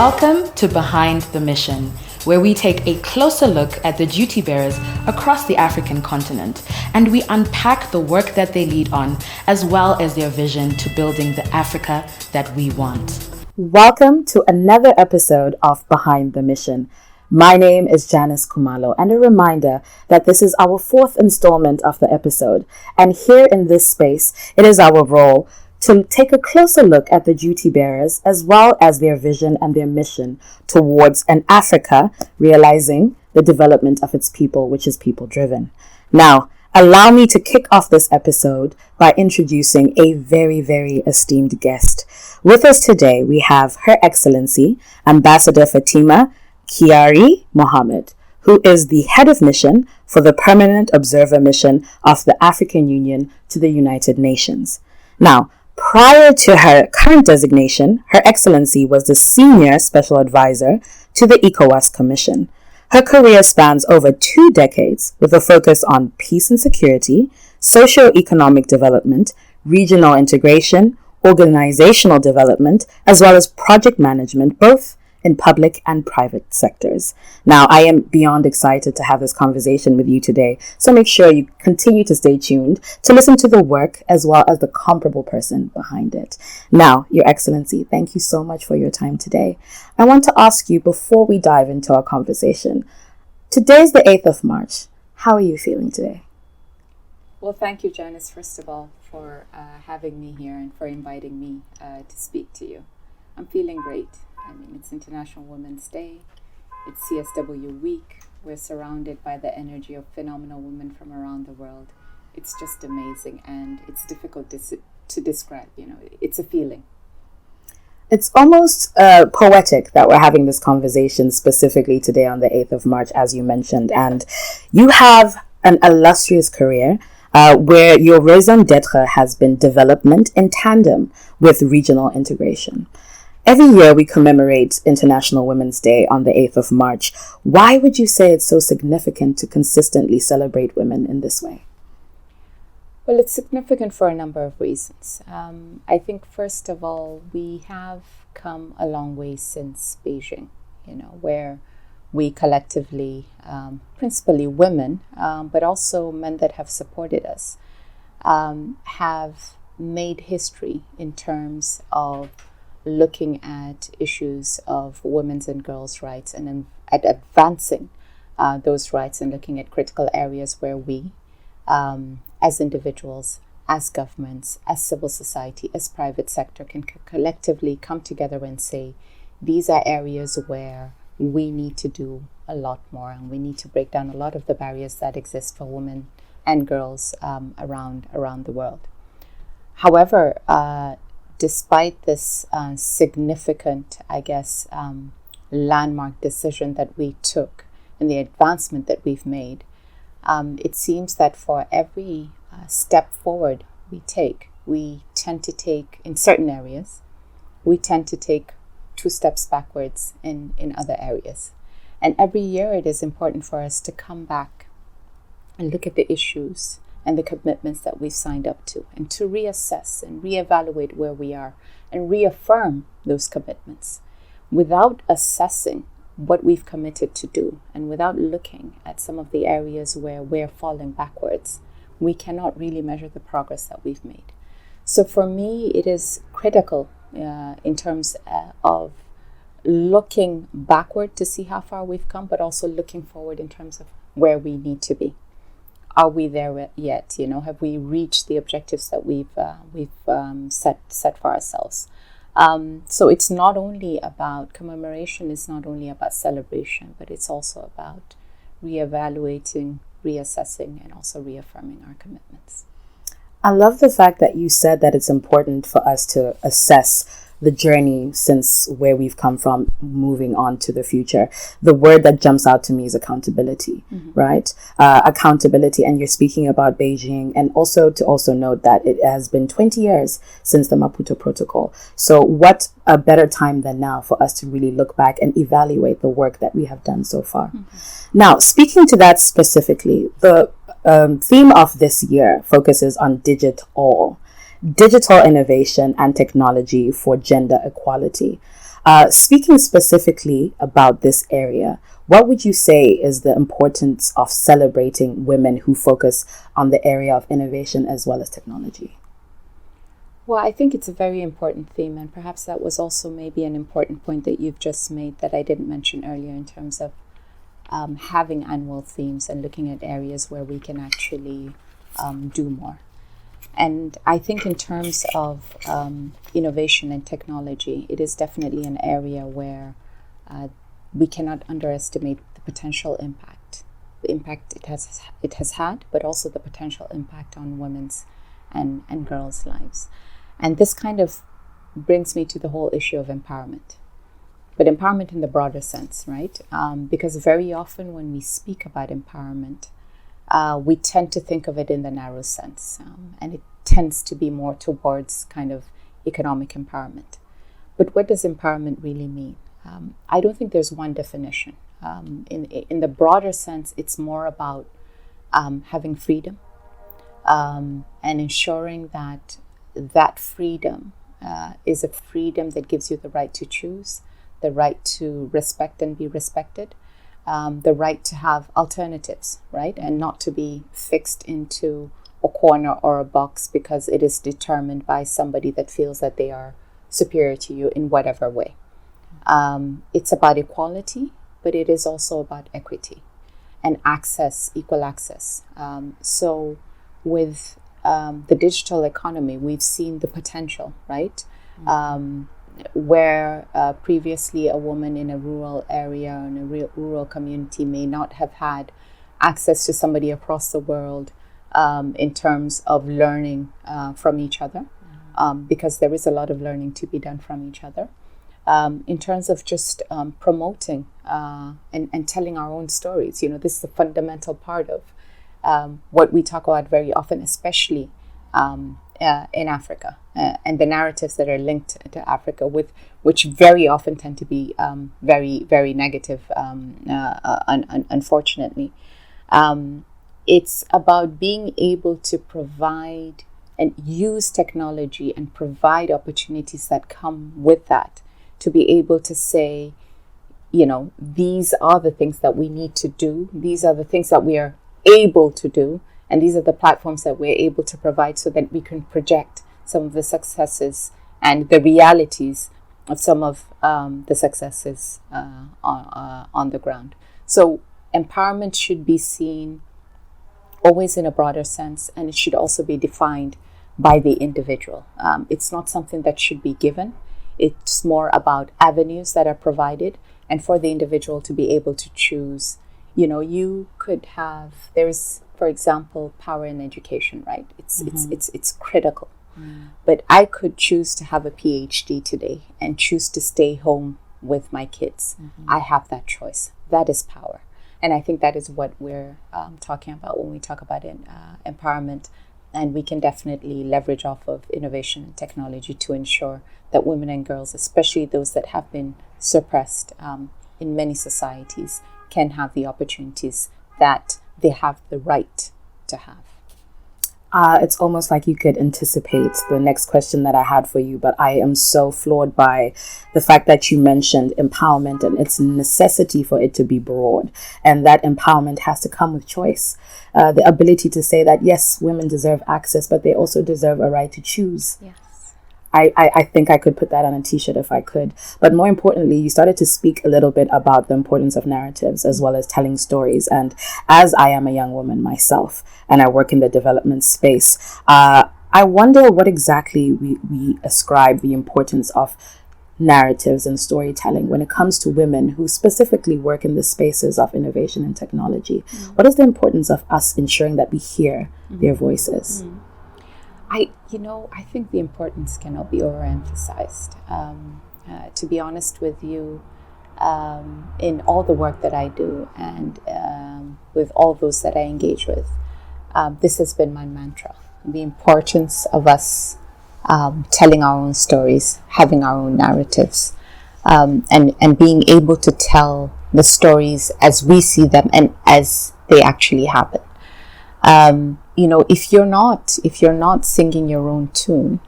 Welcome to Behind the Mission, where we take a closer look at the duty bearers across the African continent, and we unpack the work that they lead on, as well as their vision to building the Africa that we want. Welcome to another episode of Behind the Mission. My name is Janice Kumalo, and a reminder that this is our fourth installment of the episode, and here in this space, it is our role to take a closer look at the duty bearers as well as their vision and their mission towards an Africa realizing the development of its people, which is people-driven. Now, allow me to kick off this episode by introducing a very, very esteemed guest. With us today, we have Her Excellency, Ambassador Fatima Mohammed, who is the head of mission for the Permanent Observer Mission of the African Union to the United Nations. Now, prior to her current designation, Her Excellency was the Senior Special Advisor to the ECOWAS Commission. Her career spans over 2 decades with a focus on peace and security, socio-economic development, regional integration, organizational development, as well as project management, both in public and private sectors. Now, I am beyond excited to have this conversation with you today, so make sure you continue to stay tuned to listen to the work as well as the comparable person behind it. Now, Your Excellency, thank you so much for your time today. I want to ask you, before we dive into our conversation, today is the 8th of March. How are you feeling today? Well, thank you, Janice, first of all, for having me here and for inviting me to speak to you. I'm feeling great. I mean, it's International Women's Day, it's CSW Week, we're surrounded by the energy of phenomenal women from around the world. It's just amazing, and it's difficult to describe, it's a feeling. It's almost poetic that we're having this conversation specifically today on the 8th of March, as you mentioned, and you have an illustrious career where your raison d'etre has been development in tandem with regional integration. Every year we commemorate International Women's Day on the 8th of March. Why would you say it's so significant to consistently celebrate women in this way? Well, it's significant for a number of reasons. I think, first of all, we have come a long way since Beijing, where we collectively, principally women, but also men that have supported us, have made history in terms of looking at issues of women's and girls' rights and at advancing those rights and looking at critical areas where we, as individuals, as governments, as civil society, as private sector, can collectively come together and say, these are areas where we need to do a lot more, and we need to break down a lot of the barriers that exist for women and girls around the world. However, despite this significant, landmark decision that we took and the advancement that we've made, it seems that for every step forward we tend to take, in certain areas, we tend to take 2 steps backwards in other areas. And every year it is important for us to come back and look at the issues and the commitments that we've signed up to, and to reassess and reevaluate where we are and reaffirm those commitments. Without assessing what we've committed to do and without looking at some of the areas where we're falling backwards, we cannot really measure the progress that we've made. So for me, it is critical in terms of looking backward to see how far we've come, but also looking forward in terms of where we need to be. Are we there yet? Have we reached the objectives that we've set for ourselves? So it's not only about commemoration, it's not only about celebration, but it's also about reevaluating, reassessing, and also reaffirming our commitments. I love the fact that you said that it's important for us to assess the journey since where we've come from, moving on to the future. The word that jumps out to me is accountability, right? Accountability, and you're speaking about Beijing, and also to note that it has been 20 years since the Maputo Protocol. So what a better time than now for us to really look back and evaluate the work that we have done so far. Now, speaking to that specifically, the theme of this year focuses on digital innovation and technology for gender equality. Speaking specifically about this area, what would you say is the importance of celebrating women who focus on the area of innovation as well as technology? Well, I think it's a very important theme, and perhaps that was also maybe an important point that you've just made that I didn't mention earlier in terms of having annual themes and looking at areas where we can actually do more. And I think in terms of innovation and technology, it is definitely an area where we cannot underestimate the potential impact, the impact it has had, but also the potential impact on women's and girls' lives. And this kind of brings me to the whole issue of empowerment, but empowerment in the broader sense, right? Because very often when we speak about empowerment, we tend to think of it in the narrow sense, and it tends to be more towards kind of economic empowerment. But what does empowerment really mean? I don't think there's one definition. In the broader sense, it's more about having freedom and ensuring that that freedom is a freedom that gives you the right to choose, the right to respect and be respected, the right to have alternatives, right? And not to be fixed into a corner or a box because it is determined by somebody that feels that they are superior to you in whatever way. It's about equality, but it is also about equity and access, equal access. So with the digital economy, we've seen the potential, right? Where previously a woman in a rural area or in a rural community may not have had access to somebody across the world in terms of learning from each other, because there is a lot of learning to be done from each other. In terms of just promoting and telling our own stories, this is a fundamental part of what we talk about very often, especially in Africa, and the narratives that are linked to Africa, which very often tend to be very, very negative, unfortunately. It's about being able to provide and use technology and provide opportunities that come with that, to be able to say, these are the things that we need to do. These are the things that we are able to do. And these are the platforms that we're able to provide so that we can project some of the successes and the realities of some of the successes on the ground. So empowerment should be seen always in a broader sense, and it should also be defined by the individual. It's not something that should be given. It's more about avenues that are provided, and for the individual to be able to choose. You could have, there's, for example, power in education, right? It's critical. But I could choose to have a PhD today and choose to stay home with my kids. I have that choice. That is power. And I think that is what we're talking about when we talk about empowerment. And we can definitely leverage off of innovation and technology to ensure that women and girls, especially those that have been suppressed in many societies, can have the opportunities that they have the right to have. It's almost like you could anticipate the next question that I had for you, but I am so floored by the fact that you mentioned empowerment and its necessity for it to be broad, and that empowerment has to come with choice. The ability to say that, yes, women deserve access, but they also deserve a right to choose. Yes. I think I could put that on a t-shirt if I could. But more importantly, you started to speak a little bit about the importance of narratives as well as telling stories. And as I am a young woman myself and I work in the development space, I wonder what exactly we ascribe the importance of narratives and storytelling when it comes to women who specifically work in the spaces of innovation and technology. What is the importance of us ensuring that we hear their voices? I think the importance cannot be overemphasized. To be honest with you, in all the work that I do and with all those that I engage with, this has been my mantra. The importance of us telling our own stories, having our own narratives, and being able to tell the stories as we see them and as they actually happen. If you're not singing your own tune,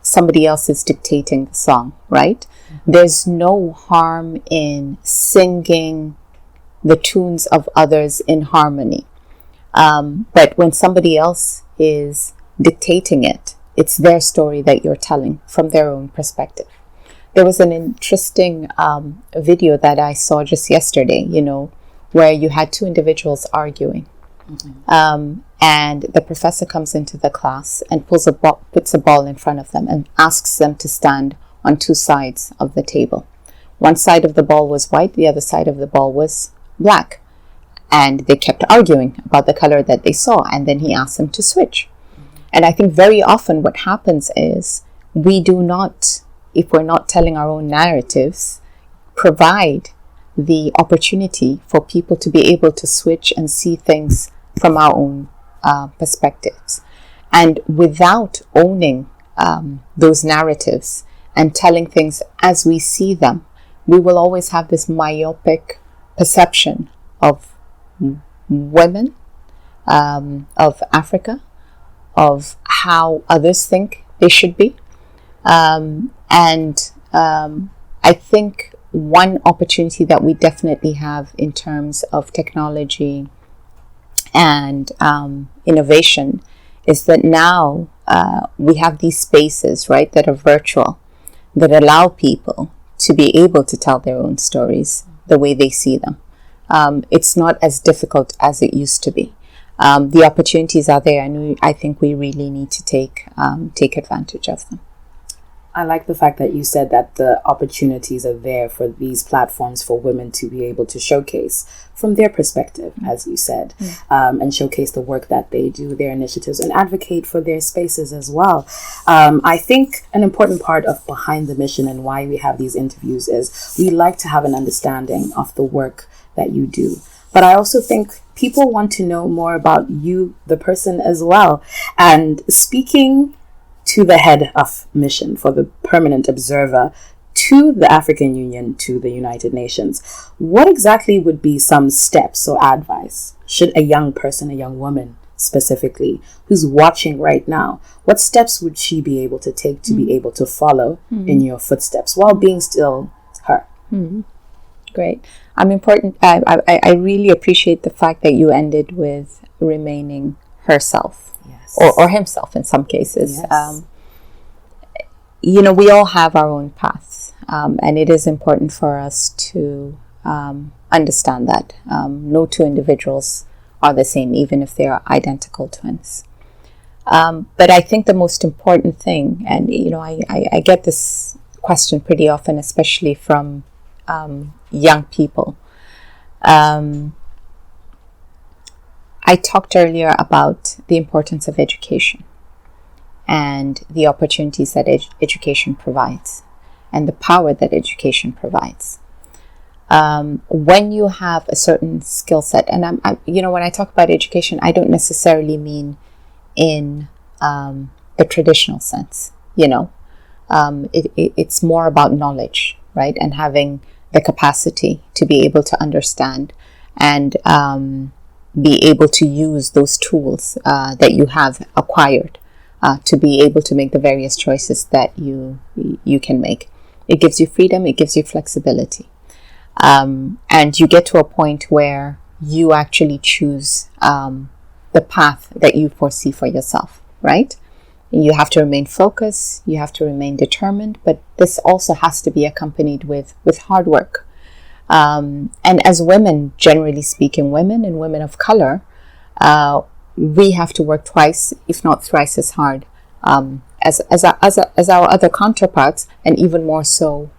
somebody else is dictating the song, right? There's no harm in singing the tunes of others in harmony. But when somebody else is dictating it, it's their story that you're telling from their own perspective. There was an interesting video that I saw just yesterday, where you had two individuals arguing. And the professor comes into the class and puts a ball in front of them and asks them to stand on two sides of the table. One side of the ball was white, the other side of the ball was black. And they kept arguing about the color that they saw, and then he asked them to switch. And I think very often what happens is we do not, if we're not telling our own narratives, provide the opportunity for people to be able to switch and see things from our own perspectives. And without owning those narratives and telling things as we see them, we will always have this myopic perception of women, of Africa, of how others think they should be. I think one opportunity that we definitely have in terms of technology and innovation is that now we have these spaces, right, that are virtual, that allow people to be able to tell their own stories the way they see them. It's not as difficult as it used to be. The opportunities are there, and I think we really need to take advantage of them. I like the fact that you said that the opportunities are there for these platforms for women to be able to showcase from their perspective, as you said, and showcase the work that they do, their initiatives, and advocate for their spaces as well. I think an important part of Behind the Mission and why we have these interviews is we like to have an understanding of the work that you do. But I also think people want to know more about you, the person, as well. And speaking to the head of mission for the permanent observer to the African Union, to the United Nations, what exactly would be some steps or advice should a young person, a young woman specifically, who's watching right now, what steps would she be able to take to be able to follow in your footsteps while being still her? Great. I really appreciate the fact that you ended with remaining herself. Or himself in some cases. Yes. We all have our own paths, and it is important for us to understand that no two individuals are the same, even if they are identical twins. But I think the most important thing, and I get this question pretty often, especially from young people. I talked earlier about the importance of education and the opportunities that education provides and the power that education provides. When you have a certain skill set, and when I talk about education, I don't necessarily mean in the traditional sense, it's more about knowledge, right? And having the capacity to be able to understand and be able to use those tools that you have acquired to be able to make the various choices that you can make. It gives you freedom, it gives you flexibility. And you get to a point where you actually choose the path that you foresee for yourself, right? You have to remain focused, you have to remain determined, but this also has to be accompanied with hard work. And as women, generally speaking, women and women of color, we have to work twice, if not thrice as hard as our other counterparts, and even more so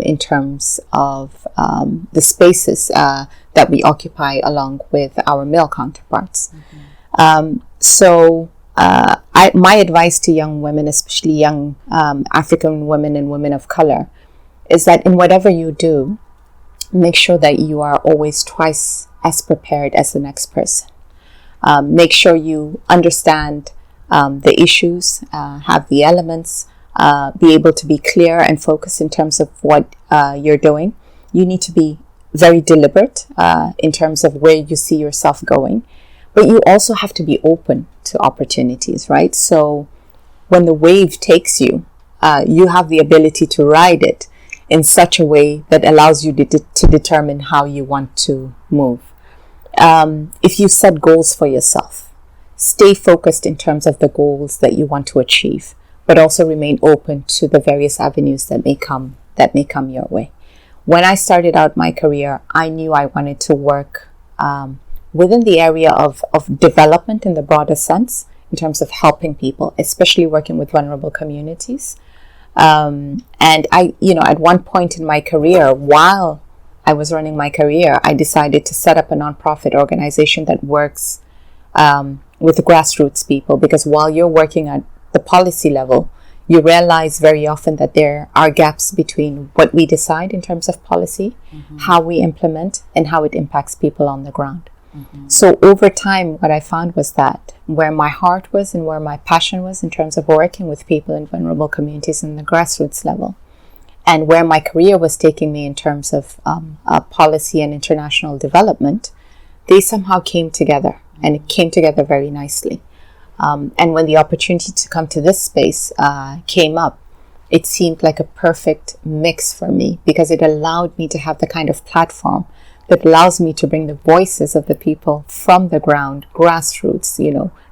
in terms of the spaces that we occupy along with our male counterparts. My advice to young women, especially young African women and women of color, is that in whatever you do, make sure that you are always twice as prepared as the next person. Make sure you understand the issues, have the elements, be able to be clear and focused in terms of what you're doing. You need to be very deliberate in terms of where you see yourself going. But you also have to be open to opportunities, right? So when the wave takes you, you have the ability to ride it in such a way that allows you to determine how you want to move. If you set goals for yourself, stay focused in terms of the goals that you want to achieve, but also remain open to the various avenues that may come your way. When I started out my career, I knew I wanted to work within the area of development in the broader sense, in terms of helping people, especially working with vulnerable communities. And I, at one point in my career, while I was running my career, I decided to set up a nonprofit organization that works with grassroots people, because while you're working at the policy level, you realize very often that there are gaps between what we decide in terms of policy, how we implement, and how it impacts people on the ground. So over time, what I found was that where my heart was and where my passion was in terms of working with people in vulnerable communities in the grassroots level, and where my career was taking me in terms of policy and international development, they somehow came together, and it came together very nicely. And when the opportunity to come to this space came up, it seemed like a perfect mix for me, because it allowed me to have the kind of platform that allows me to bring the voices of the people from the ground, grassroots,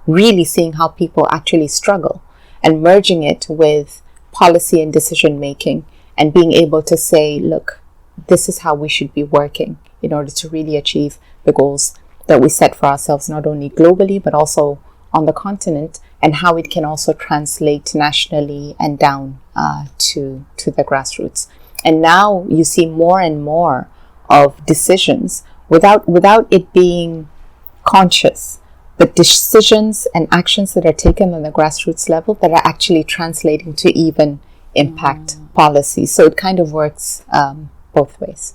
really seeing how people actually struggle, and merging it with policy and decision making, and being able to say, look, this is how we should be working in order to really achieve the goals that we set for ourselves, not only globally, but also on the continent, and how it can also translate nationally and down to the grassroots. And now you see more and more of decisions without it being conscious, but decisions and actions that are taken on the grassroots level that are actually translating to even impact policy. So it kind of works both ways.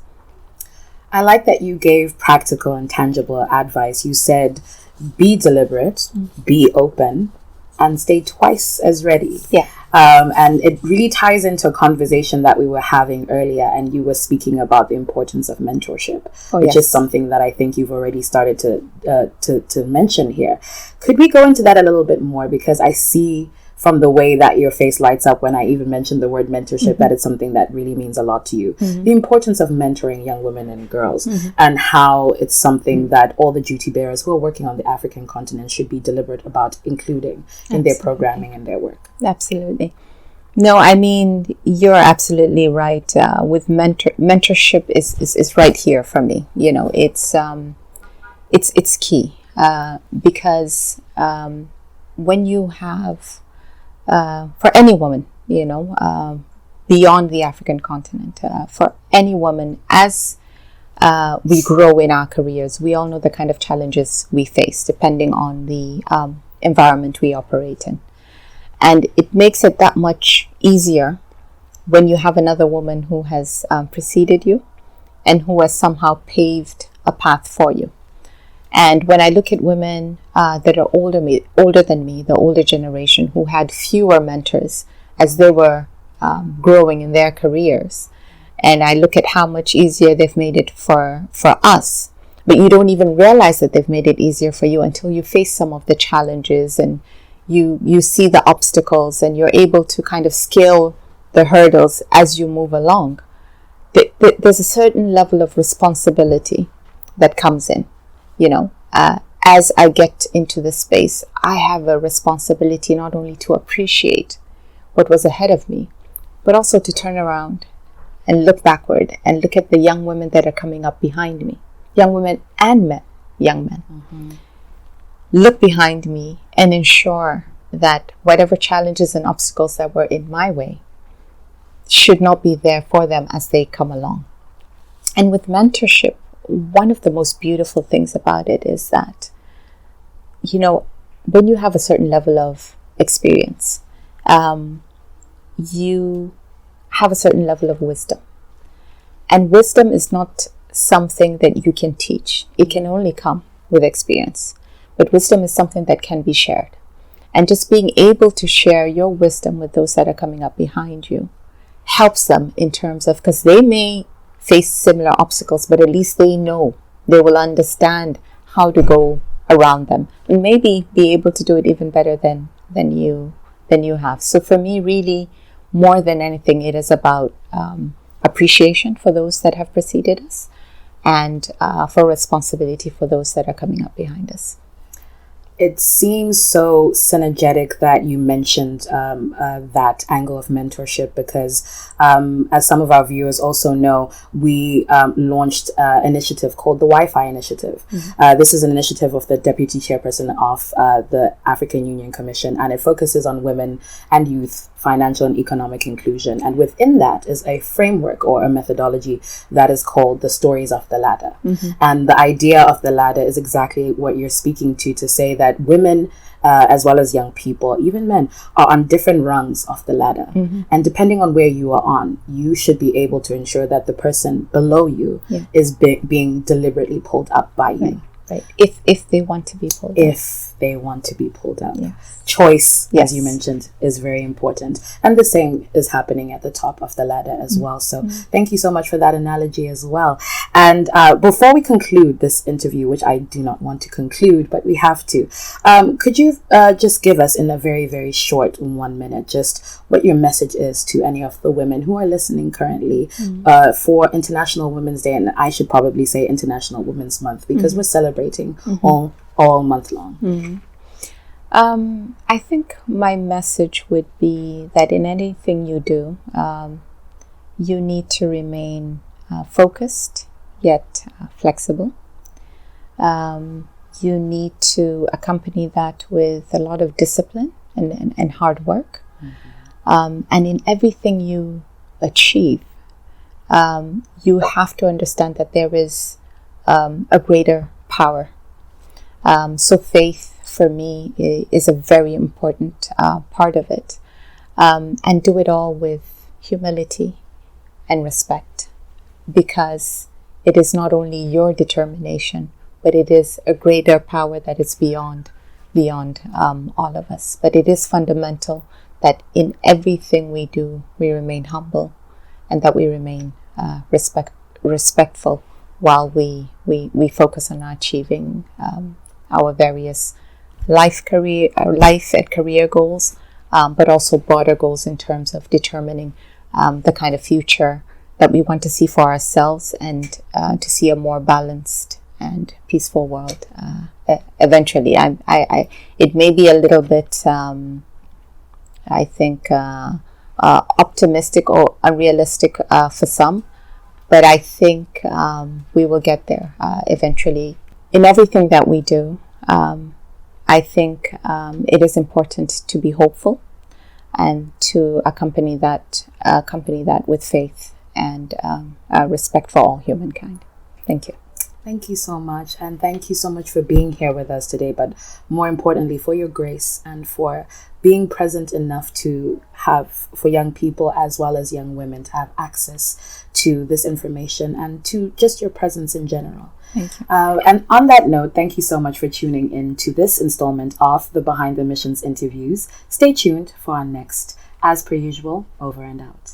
I like that you gave practical and tangible advice. You said, be deliberate, be open, and stay twice as ready. Yeah. And it really ties into a conversation that we were having earlier, and you were speaking about the importance of mentorship, which is something that I think you've already started to mention here. Could we go into that a little bit more? Because I see from the way that your face lights up when I even mention the word mentorship, that it's something that really means a lot to you. The importance of mentoring young women and girls, and how it's something that all the duty bearers who are working on the African continent should be deliberate about including in their programming and their work. Absolutely. No, I mean, you're absolutely right. With mentorship is right here for me. It's key because when you have for any woman, beyond the African continent, for any woman, as we grow in our careers, we all know the kind of challenges we face depending on the environment we operate in. And it makes it that much easier when you have another woman who has preceded you and who has somehow paved a path for you. And when I look at women that are older than me, the older generation, who had fewer mentors as they were growing in their careers, and I look at how much easier they've made it for us, but you don't even realize that they've made it easier for you until you face some of the challenges and you see the obstacles, and you're able to kind of scale the hurdles as you move along. There's a certain level of responsibility that comes in. As I get into this space, I have a responsibility not only to appreciate what was ahead of me, but also to turn around and look backward and look at the young women that are coming up behind me, young women and young men. Look behind me and ensure that whatever challenges and obstacles that were in my way should not be there for them as they come along. And with mentorship, one of the most beautiful things about it is that, when you have a certain level of experience, you have a certain level of wisdom. And wisdom is not something that you can teach. It can only come with experience. But wisdom is something that can be shared. And just being able to share your wisdom with those that are coming up behind you helps them in terms of, because they may face similar obstacles, but at least they know, they will understand how to go around them, and maybe be able to do it even better than you have. So for me, really, more than anything, it is about appreciation for those that have preceded us, and for responsibility for those that are coming up behind us. It seems so synergetic that you mentioned that angle of mentorship, because as some of our viewers also know, we launched an initiative called the Wi-Fi Initiative. This is an initiative of the Deputy Chairperson of the African Union Commission, and it focuses on women and youth financial and economic inclusion. And within that is a framework or a methodology that is called the Stories of the Ladder. And the idea of the ladder is exactly what you're speaking to say that women, as well as young people, even men, are on different rungs of the ladder. And depending on where you are on, you should be able to ensure that the person below you is being deliberately pulled up by you. Right. If they want to be pulled up. If they want to be pulled up. Choice, as you mentioned, is very important. And the same is happening at the top of the ladder as well. So thank you so much for that analogy as well. And before we conclude this interview, which I do not want to conclude, but we have to, could you just give us in a very, very short 1 minute, just what your message is to any of the women who are listening currently for International Women's Day, and I should probably say International Women's Month, because we're celebrating all month long. I think my message would be that in anything you do, you need to remain focused yet flexible. You need to accompany that with a lot of discipline and hard work. And in everything you achieve, you have to understand that there is a greater power. So faith, for me, is a very important part of it. And do it all with humility and respect, because it is not only your determination, but it is a greater power that is beyond all of us. But it is fundamental that in everything we do, we remain humble, and that we remain respectful while we focus on achieving our various life and career goals, but also broader goals in terms of determining the kind of future that we want to see for ourselves, and to see a more balanced and peaceful world eventually. It may be a little bit, I think, optimistic or unrealistic for some, but I think we will get there eventually. In everything that we do, I think it is important to be hopeful, and to accompany that with faith and respect for all humankind. Thank you. Thank you so much. And thank you so much for being here with us today, but more importantly, for your grace and for being present enough to have, for young people as well as young women, to have access to this information and to just your presence in general. Thank you. And on that note, thank you so much for tuning in to this installment of the Behind the Missions interviews. Stay tuned for our next, as per usual, over and out.